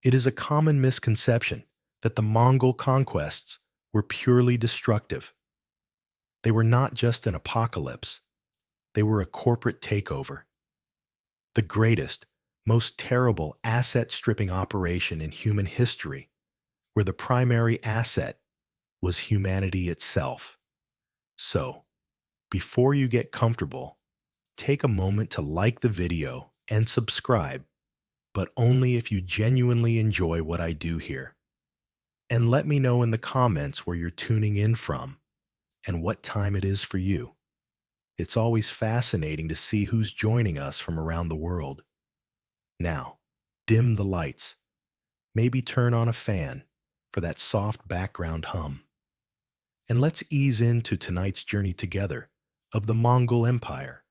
It is a common misconception that the Mongol conquests were purely destructive. They were not just an apocalypse, they were a corporate takeover. The greatest, most terrible asset stripping operation in human history, where the primary asset was humanity itself. So, before you get comfortable, take a moment to like the video and subscribe, but only if you genuinely enjoy what I do here. And let me know in the comments where you're tuning in from and what time it is for you. It's always fascinating to see who's joining us from around the world. Now, dim the lights. Maybe turn on a fan for that soft background hum. And let's ease into tonight's journey together of the Mongol Empire.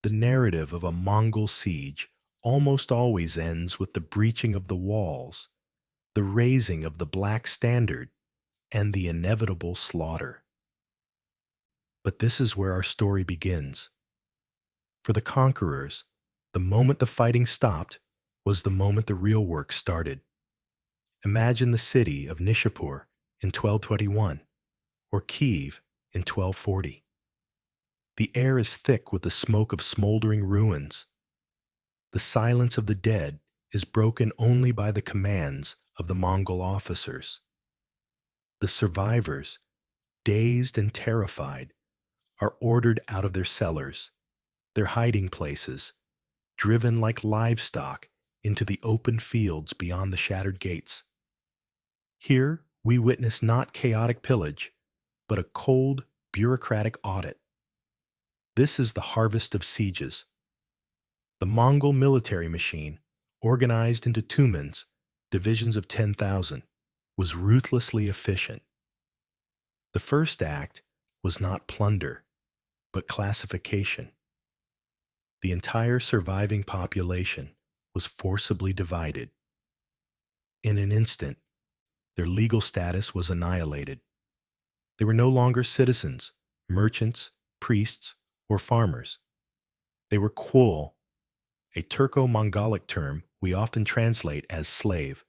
The narrative of a Mongol siege almost always ends with the breaching of the walls, the raising of the black standard, and the inevitable slaughter. But this is where our story begins. For the conquerors, the moment the fighting stopped was the moment the real work started. Imagine the city of Nishapur in 1221 or Kiev in 1240. The air is thick with the smoke of smoldering ruins. The silence of the dead is broken only by the commands of the Mongol officers. The survivors, dazed and terrified, are ordered out of their cellars, their hiding places, driven like livestock into the open fields beyond the shattered gates. Here we witness not chaotic pillage, but a cold, bureaucratic audit. This is the harvest of sieges. The Mongol military machine, organized into tumans, divisions of 10,000, was ruthlessly efficient. The first act was not plunder, but classification. The entire surviving population was forcibly divided. In an instant, their legal status was annihilated. They were no longer citizens, merchants, priests, or farmers. They were quol, a Turco-Mongolic term we often translate as slave,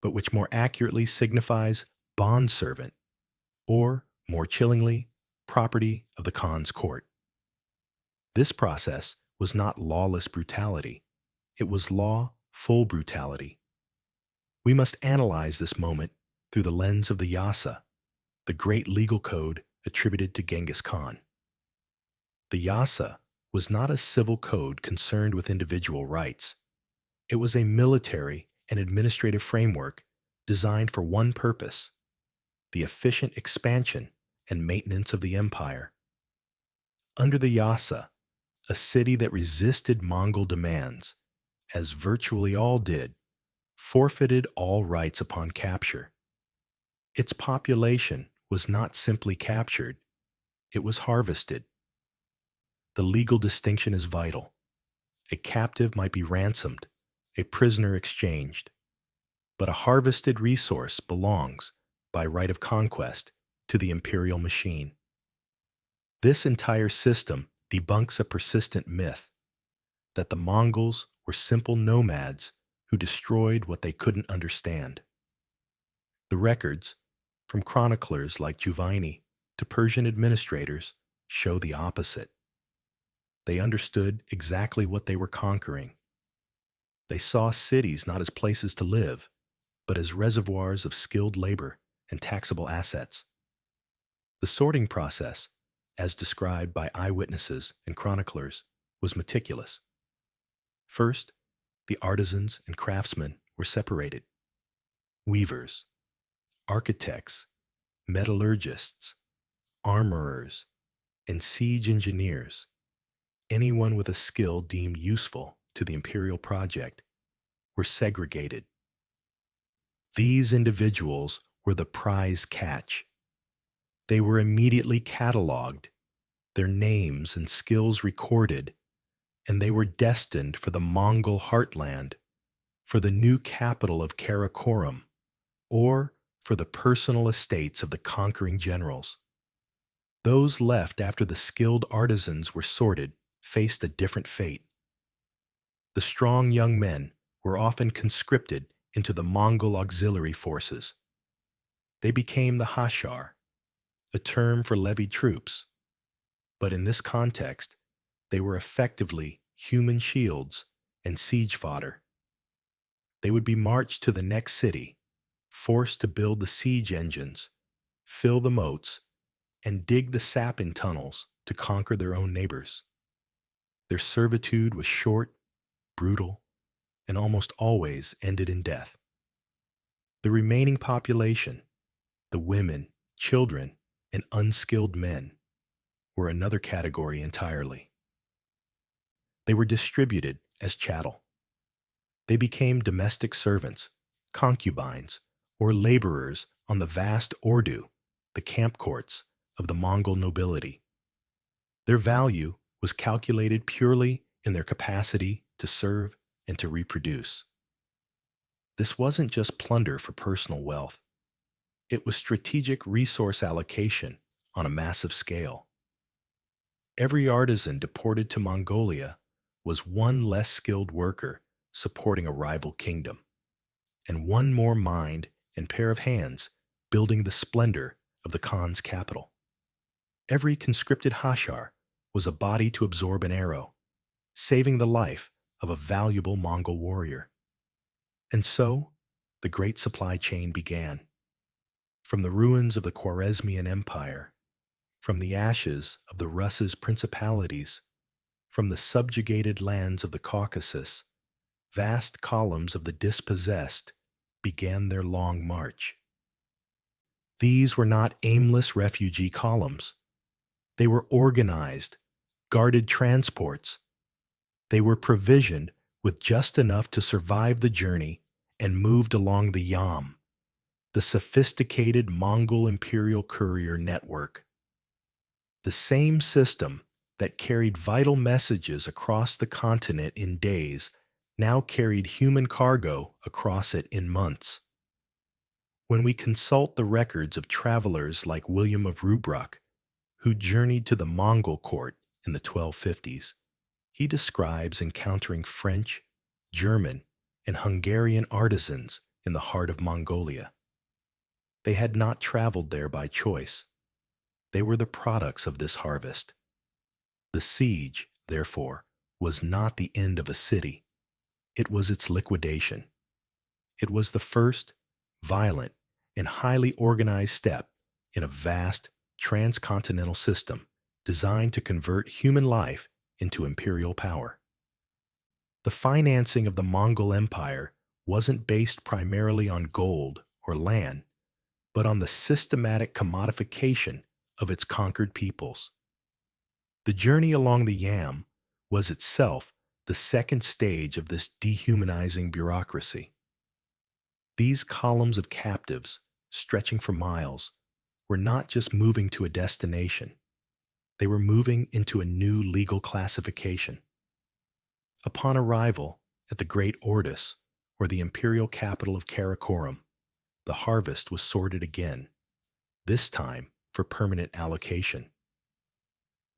but which more accurately signifies bondservant, or, more chillingly, property of the Khan's court. This process was not lawless brutality. It was law-full brutality. We must analyze this moment through the lens of the Yasa, the great legal code attributed to Genghis Khan. The Yasa was not a civil code concerned with individual rights. It was a military and administrative framework designed for one purpose: the efficient expansion and maintenance of the empire. Under the Yasa, a city that resisted Mongol demands, as virtually all did, forfeited all rights upon capture. Its population was not simply captured, it was harvested. The legal distinction is vital. A captive might be ransomed, a prisoner exchanged, but a harvested resource belongs, by right of conquest, to the imperial machine. This entire system debunks a persistent myth that the Mongols were simple nomads who destroyed what they couldn't understand. The records, from chroniclers like Juvayni to Persian administrators, show the opposite. They understood exactly what they were conquering. They saw cities not as places to live, but as reservoirs of skilled labor and taxable assets. The sorting process, as described by eyewitnesses and chroniclers, was meticulous. First, the artisans and craftsmen were separated. Weavers, architects, metallurgists, armorers, and siege engineers, anyone with a skill deemed useful to the imperial project, were segregated. These individuals were the prize catch. They were immediately cataloged, their names and skills recorded, and they were destined for the Mongol heartland, for the new capital of Karakorum, or for the personal estates of the conquering generals. Those left after the skilled artisans were sorted faced a different fate. The strong young men were often conscripted into the Mongol auxiliary forces. They became the Hashar, a term for levied troops, but in this context, they were effectively human shields and siege fodder. They would be marched to the next city, forced to build the siege engines, fill the moats, and dig the sap in tunnels to conquer their own neighbors. Their servitude was short, brutal, and almost always ended in death. The remaining population, the women, children, and unskilled men, were another category entirely. They were distributed as chattel. They became domestic servants, concubines, or laborers on the vast ordu, the camp courts of the Mongol nobility. Their value was calculated purely in their capacity to serve and to reproduce. This wasn't just plunder for personal wealth. It was strategic resource allocation on a massive scale. Every artisan deported to Mongolia was one less skilled worker supporting a rival kingdom, and one more mind and pair of hands building the splendor of the Khan's capital. Every conscripted Hashar was a body to absorb an arrow, saving the life of a valuable Mongol warrior. And so, the great supply chain began. From the ruins of the Khwarezmian Empire, from the ashes of the Rus's principalities, from the subjugated lands of the Caucasus, vast columns of the dispossessed began their long march. These were not aimless refugee columns. They were organized, guarded transports. They were provisioned with just enough to survive the journey and moved along the Yam, the sophisticated Mongol imperial courier network. The same system that carried vital messages across the continent in days now carried human cargo across it in months. When we consult the records of travelers like William of Rubruck, who journeyed to the Mongol court in the 1250s, he describes encountering French, German, and Hungarian artisans in the heart of Mongolia. They had not traveled there by choice. They were the products of this harvest. The siege, therefore, was not the end of a city. It was its liquidation. It was the first, violent, and highly organized step in a vast, transcontinental system designed to convert human life into imperial power. The financing of the Mongol Empire wasn't based primarily on gold or land, but on the systematic commodification of its conquered peoples. The journey along the Yam was itself the second stage of this dehumanizing bureaucracy. These columns of captives, stretching for miles, were not just moving to a destination. They were moving into a new legal classification. Upon arrival at the Great Ordos, or the imperial capital of Karakorum, the harvest was sorted again, this time for permanent allocation.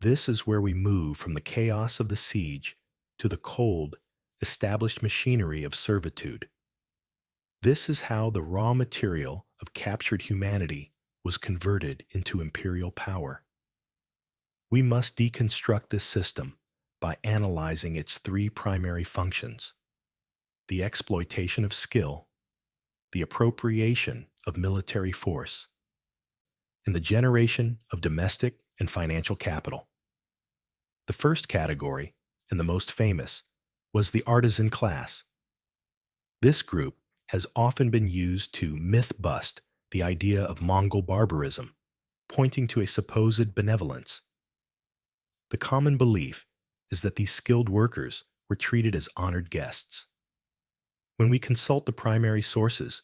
This is where we move from the chaos of the siege to the cold, established machinery of servitude. This is how the raw material of captured humanity was converted into imperial power. We must deconstruct this system by analyzing its three primary functions: the exploitation of skill, the appropriation of military force, and the generation of domestic and financial capital. The first category, and the most famous, was the artisan class. This group has often been used to myth-bust the idea of Mongol barbarism, pointing to a supposed benevolence. The common belief is that these skilled workers were treated as honored guests. When we consult the primary sources,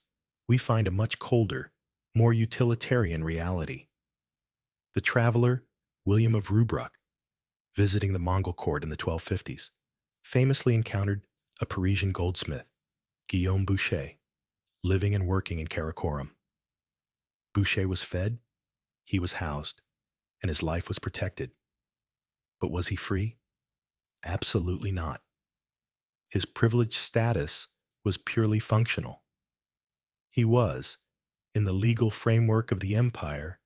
we find a much colder, more utilitarian reality. The traveler, William of Rubruck, visiting the Mongol court in the 1250s, famously encountered a Parisian goldsmith, Guillaume Boucher, living and working in Karakorum. Boucher was fed, he was housed, and his life was protected. But was he free? Absolutely not. His privileged status was purely functional. He was, in the legal framework of the empire,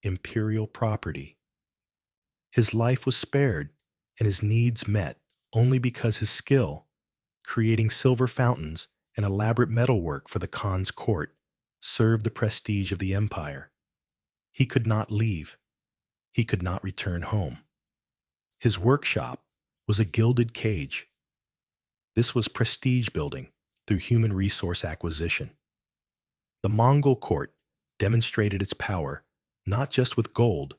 imperial property. His life was spared and his needs met only because his skill, creating silver fountains and elaborate metalwork for the Khan's court, served the prestige of the empire. He could not leave. He could not return home. His workshop was a gilded cage. This was prestige building through human resource acquisition. The Mongol court demonstrated its power not just with gold,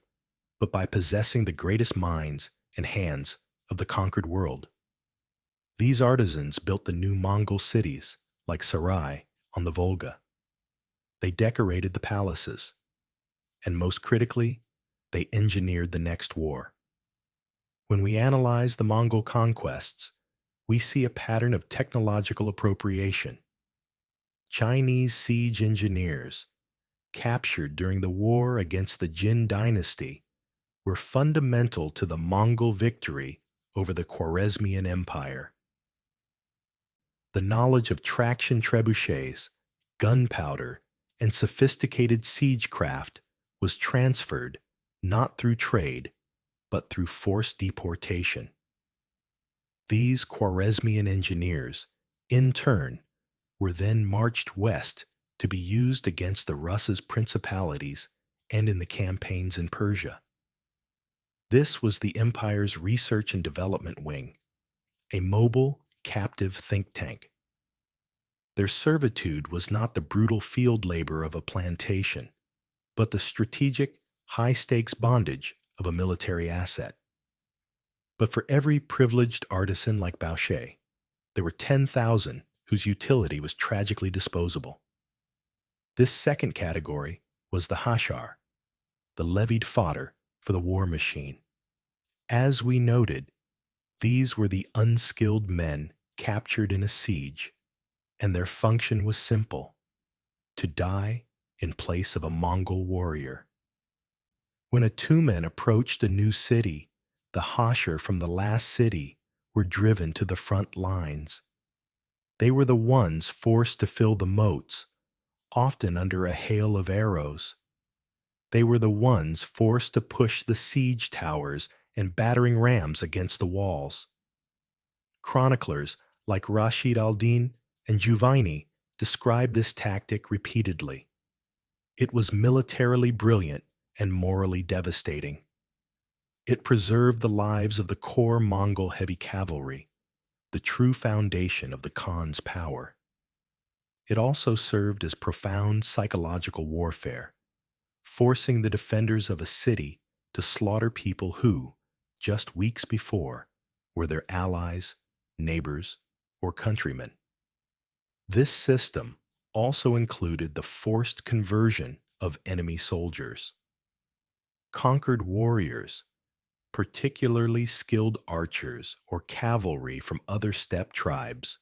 but by possessing the greatest minds and hands of the conquered world. These artisans built the new Mongol cities, like Sarai on the Volga. They decorated the palaces. And most critically, they engineered the next war. When we analyze the Mongol conquests, we see a pattern of technological appropriation. Chinese siege engineers, captured during the war against the Jin dynasty, were fundamental to the Mongol victory over the Khwarezmian Empire. The knowledge of traction trebuchets, gunpowder, and sophisticated siegecraft was transferred not through trade, but through forced deportation. These Khwarezmian engineers, in turn, were then marched west to be used against the Rus's principalities and in the campaigns in Persia. This was the empire's research and development wing, a mobile, captive think tank. Their servitude was not the brutal field labor of a plantation, but the strategic, high-stakes bondage of a military asset. But for every privileged artisan like Boucher, there were 10,000 whose utility was tragically disposable. This second category was the hashar, the levied fodder for the war machine. As we noted, these were the unskilled men captured in a siege, and their function was simple: to die in place of a Mongol warrior. When a Tumen approached a new city, the hashar from the last city were driven to the front lines. They were the ones forced to fill the moats, often under a hail of arrows. They were the ones forced to push the siege towers and battering rams against the walls. Chroniclers like Rashid al-Din and Juvaini describe this tactic repeatedly. It was militarily brilliant and morally devastating. It preserved the lives of the core Mongol heavy cavalry, the true foundation of the Khan's power. It also served as profound psychological warfare, forcing the defenders of a city to slaughter people who, just weeks before, were their allies, neighbors, or countrymen. This system also included the forced conversion of enemy soldiers. Conquered warriors, particularly skilled archers or cavalry from other steppe tribes,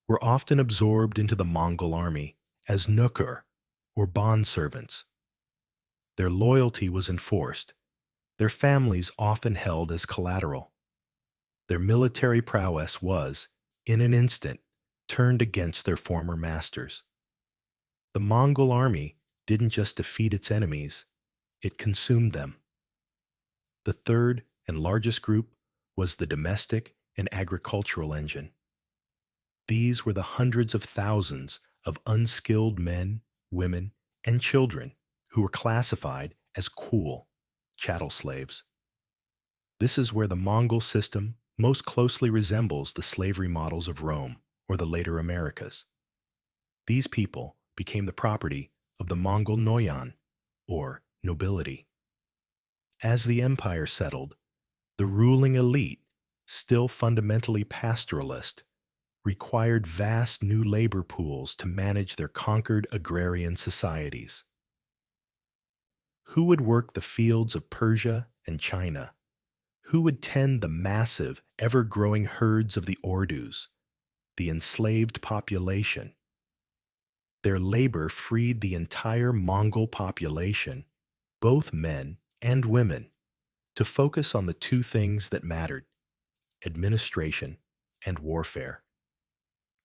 were often absorbed into the Mongol army as nukur, or bondservants. Their loyalty was enforced, their families often held as collateral. Their military prowess was, in an instant, turned against their former masters. The Mongol army didn't just defeat its enemies, it consumed them. The third and largest group was the domestic and agricultural engine. These were the hundreds of thousands of unskilled men, women, and children who were classified as khul, chattel slaves. This is where the Mongol system most closely resembles the slavery models of Rome or the later Americas. These people became the property of the Mongol noyan, or nobility. As the empire settled, the ruling elite, still fundamentally pastoralist, required vast new labor pools to manage their conquered agrarian societies. Who would work the fields of Persia and China? Who would tend the massive, ever-growing herds of the Ordus, the enslaved population? Their labor freed the entire Mongol population, both men and women, to focus on the two things that mattered: administration and warfare.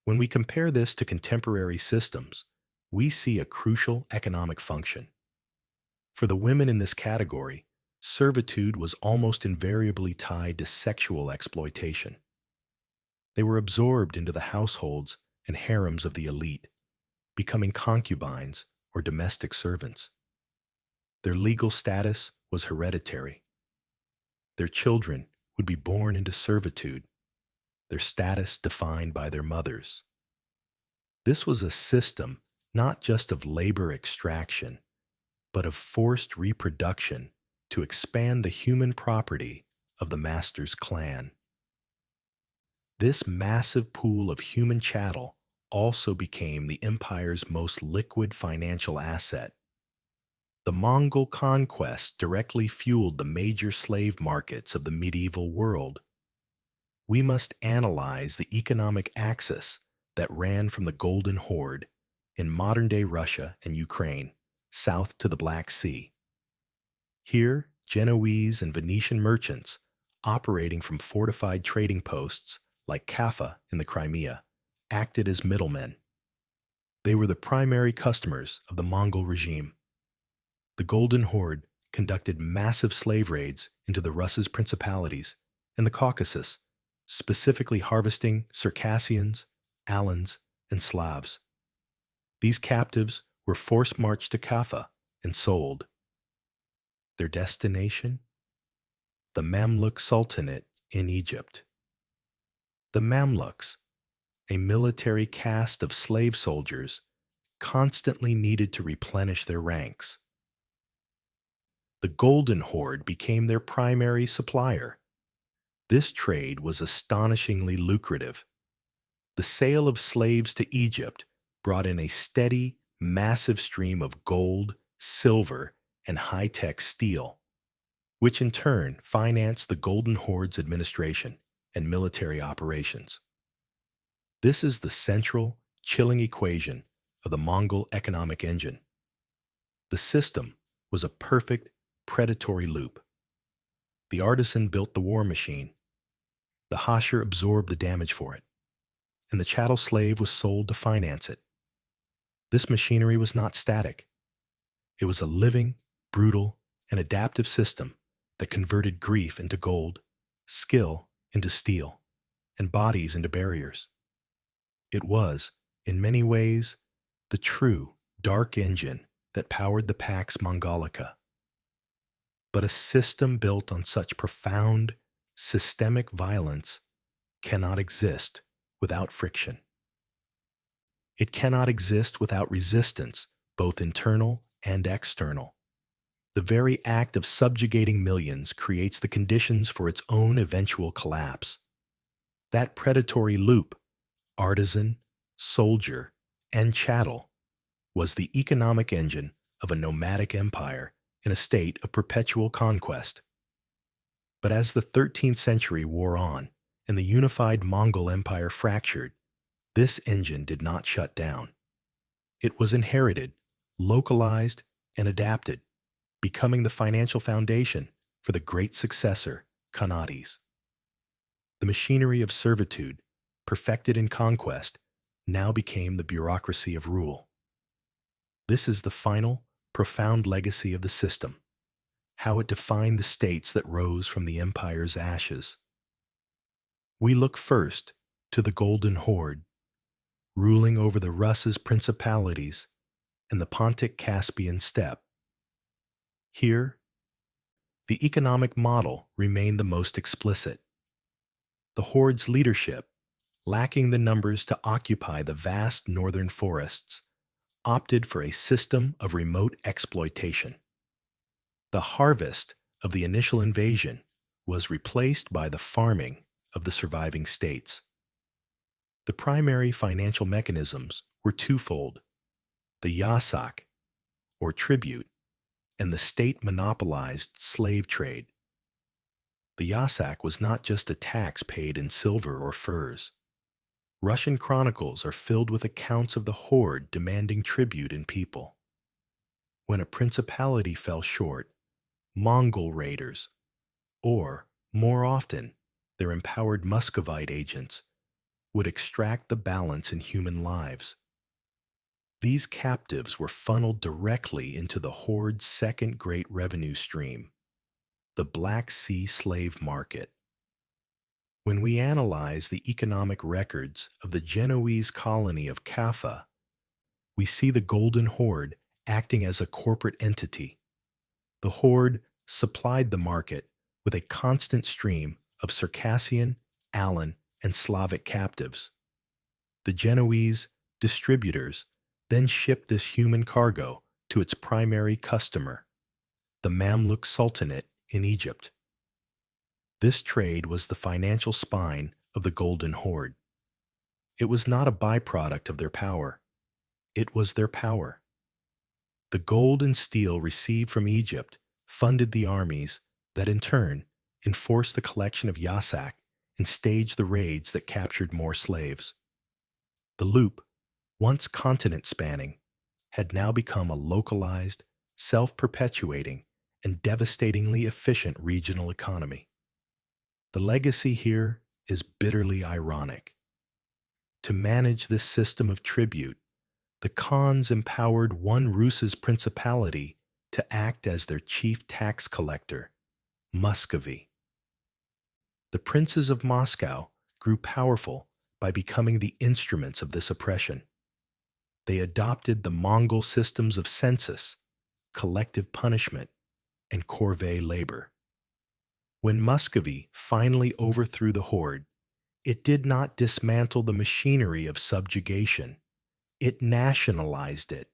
When we compare this to contemporary systems, we see a crucial economic function. For the women in this category, servitude was almost invariably tied to sexual exploitation. They were absorbed into the households and harems of the elite, becoming concubines or domestic servants. Their legal status was hereditary. Their children would be born into servitude, their status defined by their mothers. This was a system not just of labor extraction, but of forced reproduction to expand the human property of the master's clan. This massive pool of human chattel also became the empire's most liquid financial asset. The Mongol conquest directly fueled the major slave markets of the medieval world. We must analyze the economic axis that ran from the Golden Horde in modern-day Russia and Ukraine, south to the Black Sea. Here, Genoese and Venetian merchants, operating from fortified trading posts like Kaffa in the Crimea, acted as middlemen. They were the primary customers of the Mongol regime. The Golden Horde conducted massive slave raids into the Rus's principalities and the Caucasus, specifically harvesting Circassians, Alans, and Slavs. These captives were force-marched to Kaffa and sold. Their destination? The Mamluk Sultanate in Egypt. The Mamluks, a military caste of slave soldiers, constantly needed to replenish their ranks. The Golden Horde became their primary supplier. This trade was astonishingly lucrative. The sale of slaves to Egypt brought in a steady, massive stream of gold, silver, and high-tech steel, which in turn financed the Golden Horde's administration and military operations. This is the central, chilling equation of the Mongol economic engine. The system was a perfect predatory loop. The artisan built the war machine, the hosher absorbed the damage for it, and the chattel slave was sold to finance it. This machinery was not static. It was a living, brutal, and adaptive system that converted grief into gold, skill into steel, and bodies into barriers. It was, in many ways, the true, dark engine that powered the Pax Mongolica. But a system built on such profound, systemic violence cannot exist without friction. It cannot exist without resistance, both internal and external. The very act of subjugating millions creates the conditions for its own eventual collapse. That predatory loop, artisan, soldier, and chattel, was the economic engine of a nomadic empire in a state of perpetual conquest. But as the 13th century wore on and the unified Mongol Empire fractured, this engine did not shut down. It was inherited, localized, and adapted, becoming the financial foundation for the great successor, Khanate. The machinery of servitude, perfected in conquest, now became the bureaucracy of rule. This is the final, profound legacy of the system, how it defined the states that rose from the empire's ashes. We look first to the Golden Horde, ruling over the Rus's principalities and the Pontic-Caspian steppe. Here, the economic model remained the most explicit. The Horde's leadership, lacking the numbers to occupy the vast northern forests, opted for a system of remote exploitation. The harvest of the initial invasion was replaced by the farming of the surviving states. The primary financial mechanisms were twofold: the yasak, or tribute, and the state-monopolized slave trade. The yasak was not just a tax paid in silver or furs. Russian chronicles are filled with accounts of the horde demanding tribute in people. When a principality fell short, Mongol raiders, or, more often, their empowered Muscovite agents, would extract the balance in human lives. These captives were funneled directly into the Horde's second great revenue stream, the Black Sea slave market. When we analyze the economic records of the Genoese colony of Kaffa, we see the Golden Horde acting as a corporate entity. The Horde supplied the market with a constant stream of Circassian, Alan, and Slavic captives. The Genoese distributors then shipped this human cargo to its primary customer, the Mamluk Sultanate in Egypt. This trade was the financial spine of the Golden Horde. It was not a byproduct of their power. It was their power. The gold and steel received from Egypt funded the armies that in turn enforced the collection of Yasak and staged the raids that captured more slaves. The loop, once continent-spanning, had now become a localized, self-perpetuating, and devastatingly efficient regional economy. The legacy here is bitterly ironic. To manage this system of tribute, the Khans empowered one Rus's principality to act as their chief tax collector, Muscovy. The princes of Moscow grew powerful by becoming the instruments of this oppression. They adopted the Mongol systems of census, collective punishment, and corvée labor. When Muscovy finally overthrew the Horde, it did not dismantle the machinery of subjugation. It nationalized it.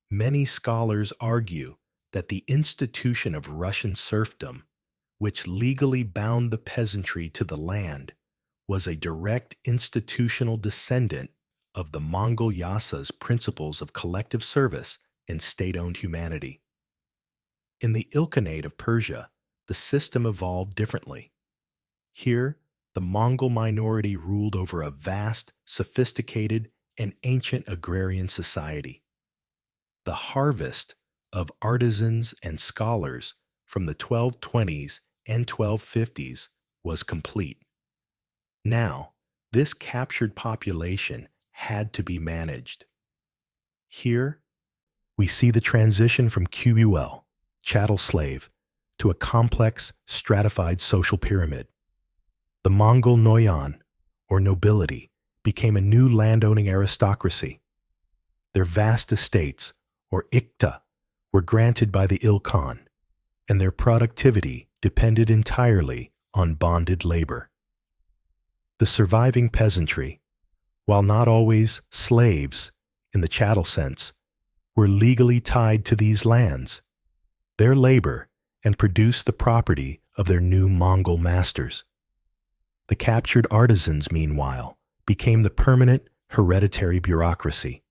Many scholars argue that the institution of Russian serfdom, which legally bound the peasantry to the land, was a direct institutional descendant of the Mongol Yasa's principles of collective service and state-owned humanity. In the Ilkhanate of Persia, the system evolved differently. Here, the Mongol minority ruled over a vast, sophisticated, and ancient agrarian society. The harvest of artisans and scholars from the 1220s and 1250s was complete. Now, this captured population had to be managed. Here, we see the transition from QUL, chattel slave, to a complex, stratified social pyramid. The Mongol Noyan, or nobility, became a new landowning aristocracy. Their vast estates, or ikta, were granted by the Ilkhan, and their productivity depended entirely on bonded labor. The surviving peasantry, while not always slaves in the chattel sense, were legally tied to these lands. Their labor and produced the property of their new Mongol masters. The captured artisans, meanwhile, became the permanent hereditary bureaucracy.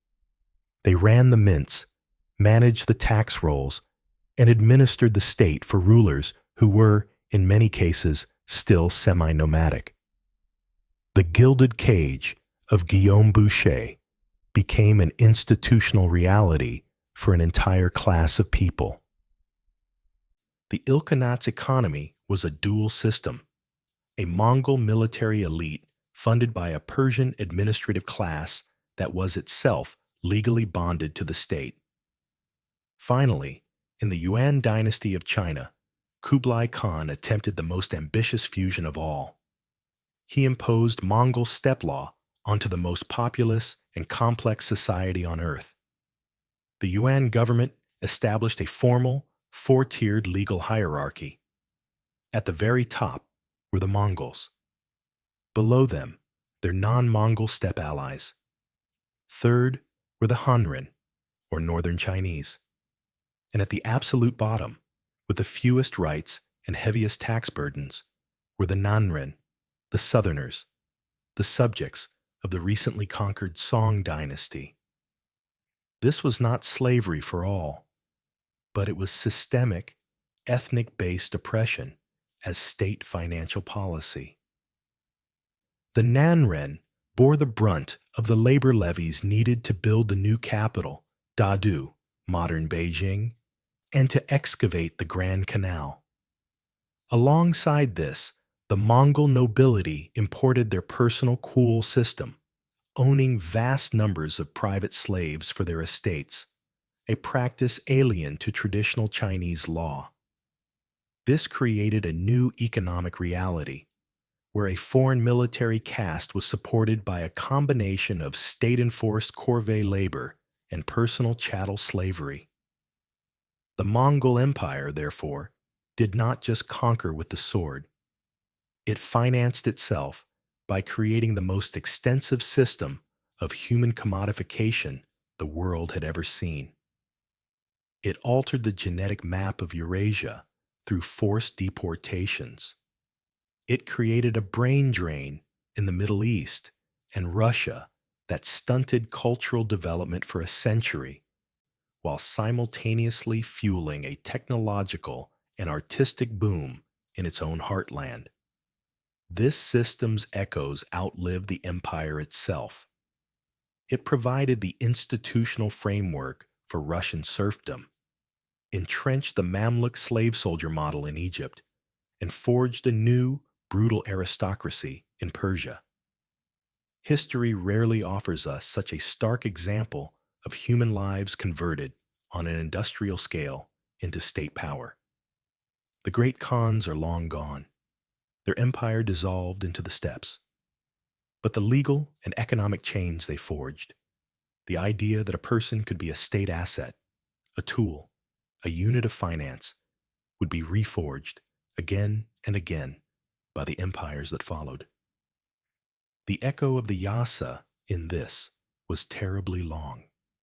They ran the mints, managed the tax rolls, and administered the state for rulers who were, in many cases, still semi-nomadic. The gilded cage of Guillaume Boucher became an institutional reality for an entire class of people. The Ilkhanate's economy was a dual system, a Mongol military elite funded by a Persian administrative class that was itself legally bonded to the state. Finally, in the Yuan dynasty of China, Kublai Khan attempted the most ambitious fusion of all. He imposed Mongol steppe law onto the most populous and complex society on earth. The Yuan government established a formal, four-tiered legal hierarchy. At the very top were the Mongols. Below them, their non-Mongol steppe allies. Third were the Hanren, or Northern Chinese. And at the absolute bottom, with the fewest rights and heaviest tax burdens, were the Nanren, the Southerners, the subjects of the recently conquered Song dynasty. This was not slavery for all, but it was systemic, ethnic-based oppression as state financial policy. The Nanren bore the brunt of the labor levies needed to build the new capital, Dadu, modern Beijing, and to excavate the Grand Canal. Alongside this, the Mongol nobility imported their personal cool system, owning vast numbers of private slaves for their estates, a practice alien to traditional Chinese law. This created a new economic reality, where a foreign military caste was supported by a combination of state-enforced corvée labor and personal chattel slavery. The Mongol Empire, therefore, did not just conquer with the sword. It financed itself by creating the most extensive system of human commodification the world had ever seen. It altered the genetic map of Eurasia through forced deportations. It created a brain drain in the Middle East and Russia that stunted cultural development for a century, while simultaneously fueling a technological and artistic boom in its own heartland. This system's echoes outlived the empire itself. It provided the institutional framework for Russian serfdom, entrenched the Mamluk slave soldier model in Egypt, and forged a new, brutal aristocracy in Persia. History rarely offers us such a stark example of human lives converted on an industrial scale into state power. The great Khans are long gone, their empire dissolved into the steppes. But the legal and economic chains they forged, the idea that a person could be a state asset, a tool, a unit of finance, would be reforged again and again by the empires that followed. The echo of the Yasa in this was terribly long.